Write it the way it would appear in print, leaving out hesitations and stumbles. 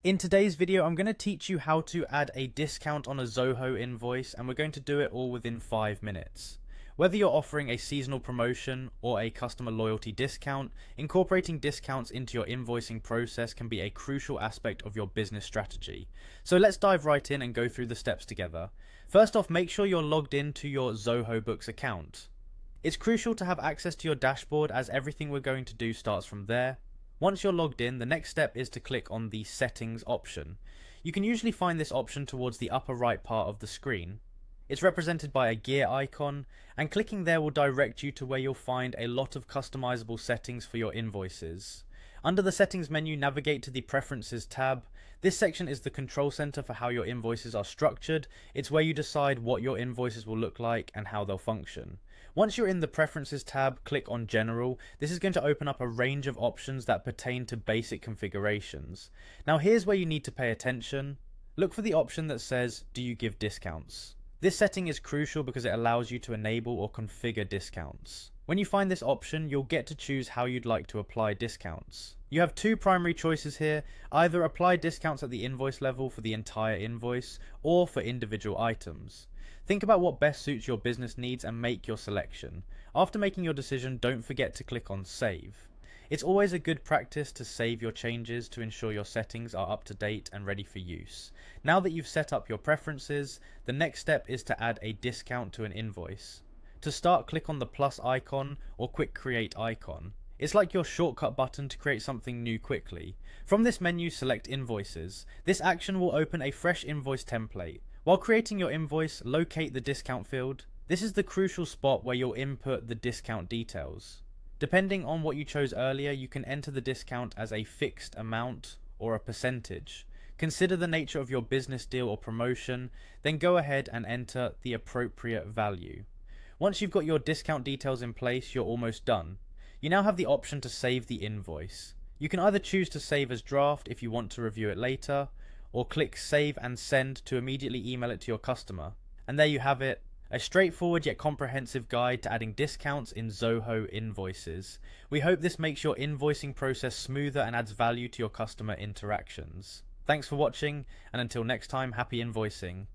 In today's video, I'm going to teach you how to add a discount on a Zoho invoice, and we're going to do it all within 5 minutes. Whether you're offering a seasonal promotion or a customer loyalty discount, incorporating discounts into your invoicing process can be a crucial aspect of your business strategy. So let's dive right in and go through the steps together. First off, make sure you're logged into your Zoho Books account. It's crucial to have access to your dashboard, as everything we're going to do starts from there. Once you're logged in, the next step is to click on the Settings option. You can usually find this option towards the upper right part of the screen. It's represented by a gear icon, and clicking there will direct you to where you'll find a lot of customizable settings for your invoices. Under the Settings menu, navigate to the Preferences tab. This section is the control center for how your invoices are structured. It's where you decide what your invoices will look like and how they'll function. Once you're in the Preferences tab, click on General. This is going to open up a range of options that pertain to basic configurations. Now here's where you need to pay attention. Look for the option that says, "Do you give discounts?" This setting is crucial because it allows you to enable or configure discounts. When you find this option, you'll get to choose how you'd like to apply discounts. You have two primary choices here: either apply discounts at the invoice level for the entire invoice, or for individual items. Think about what best suits your business needs and make your selection. After making your decision, don't forget to click on Save. It's always a good practice to save your changes to ensure your settings are up to date and ready for use. Now that you've set up your preferences, the next step is to add a discount to an invoice. To start, click on the plus icon or Quick Create icon. It's like your shortcut button to create something new quickly. From this menu, select Invoices. This action will open a fresh invoice template. While creating your invoice, locate the discount field. This is the crucial spot where you'll input the discount details. Depending on what you chose earlier, you can enter the discount as a fixed amount or a percentage. Consider the nature of your business deal or promotion, then go ahead and enter the appropriate value. Once you've got your discount details in place, you're almost done. You now have the option to save the invoice. You can either choose to save as draft if you want to review it later, or click Save and Send to immediately email it to your customer. And there you have it. A straightforward yet comprehensive guide to adding discounts in Zoho Invoices. We hope this makes your invoicing process smoother and adds value to your customer interactions. Thanks for watching, and until next time, happy invoicing.